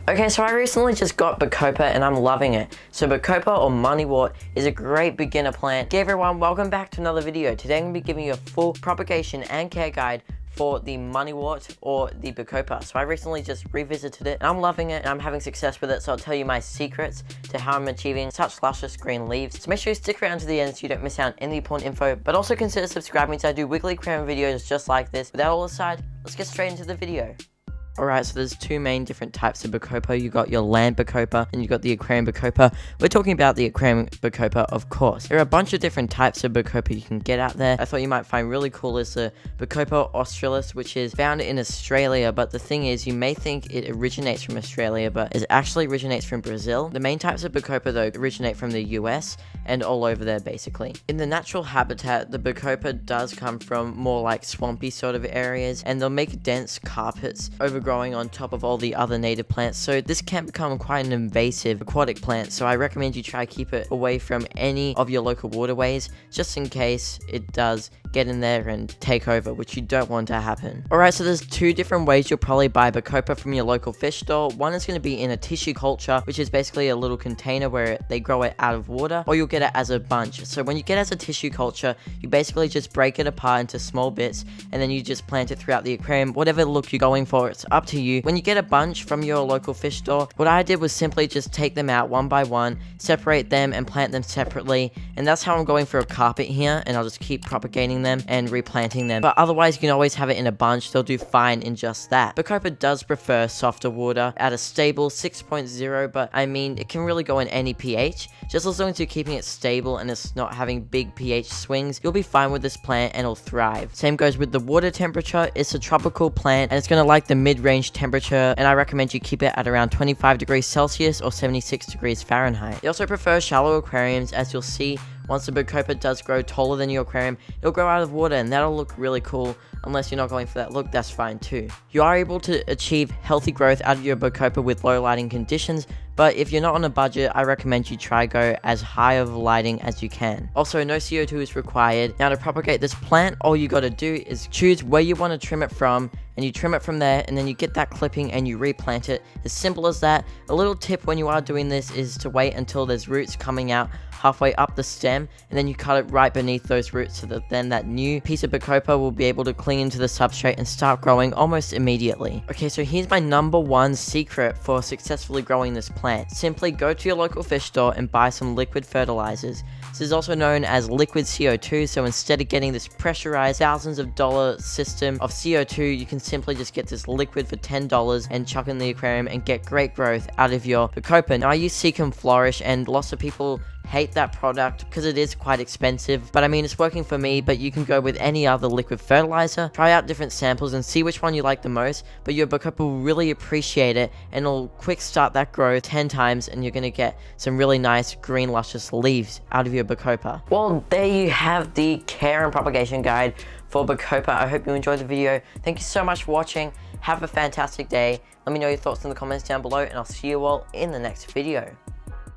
Okay, so I recently just got Bacopa and I'm loving it. So Bacopa or moneywort is a great beginner plant. Hey everyone, welcome back to another video. Today I'm going to be giving you a full propagation and care guide for the moneywort or the Bacopa. So I recently just revisited it and I'm loving it and I'm having success with it. So I'll tell you my secrets to how I'm achieving such luscious green leaves. So make sure you stick around to the end so you don't miss out on any important info, but also consider subscribing so I do weekly aquarium videos just like this. With that all aside, let's get straight into the video. Alright, so there's two main different types of Bacopa. You got your land Bacopa and you got the Aquarium Bacopa. We're talking about the Aquarium Bacopa, of course. There are a bunch of different types of Bacopa you can get out there. I thought you might find really cool is the Bacopa australis, which is found in Australia, but the thing is, you may think it originates from Australia, but it actually originates from Brazil. The main types of Bacopa, though, originate from the US and all over there, basically. In the natural habitat, the Bacopa does come from more like swampy sort of areas, and they'll make dense carpets overgrowing on top of all the other native plants, so this can become quite an invasive aquatic plant. So I recommend you try to keep it away from any of your local waterways, just in case it does get in there and take over, which you don't want to happen. Alright, so there's two different ways you'll probably buy Bacopa from your local fish store. One is going to be in a tissue culture, which is basically a little container where they grow it out of water, or you'll get it as a bunch. So when you get it as a tissue culture, you basically just break it apart into small bits, and then you just plant it throughout the aquarium. Whatever look you're going for, it's up to you. When you get a bunch from your local fish store, what I did was simply just take them out one by one, separate them and plant them separately, and that's how I'm going for a carpet here, and I'll just keep propagating them and replanting them. But otherwise, you can always have it in a bunch. They'll do fine in just that. Bacopa does prefer softer water at a stable 6.0, but I mean, it can really go in any pH. Just as long as you're keeping it stable and it's not having big pH swings, you'll be fine with this plant and it'll thrive. Same goes with the water temperature. It's a tropical plant and it's going to like the mid-range temperature, and I recommend you keep it at around 25 degrees Celsius or 76 degrees Fahrenheit. It also prefers shallow aquariums, as you'll see. Once the Bacopa does grow taller than your aquarium, it'll grow out of water and that'll look really cool. Unless you're not going for that look, that's fine too. You are able to achieve healthy growth out of your Bacopa with low lighting conditions, but if you're not on a budget, I recommend you try go as high of lighting as you can. Also, no CO2 is required. Now, to propagate this plant, all you gotta do is choose where you want to trim it from, and you trim it from there, and then you get that clipping and you replant it. As simple as that. A little tip when you are doing this is to wait until there's roots coming out halfway up the stem, and then you cut it right beneath those roots so that then that new piece of Bacopa will be able to cling into the substrate and start growing almost immediately. Okay, so here's my number one secret for successfully growing this plant. Simply go to your local fish store and buy some liquid fertilizers. This is also known as liquid CO2, so instead of getting this pressurized thousands of dollar system of CO2, you can simply just get this liquid for $10 and chuck in the aquarium and get great growth out of your Bacopa. Now, I use Seek and Flourish, and lots of people hate that product because it is quite expensive, but I mean, it's working for me. But you can go with any other liquid fertilizer, try out different samples and see which one you like the most, but your Bacopa will really appreciate it and it'll quick start that growth 10 times, and you're going to get some really nice green luscious leaves out of your Bacopa. Well, there you have the care and propagation guide for Bacopa. I hope you enjoyed the video. Thank you so much for watching. Have a fantastic day. Let me know your thoughts in the comments down below, and I'll see you all in the next video.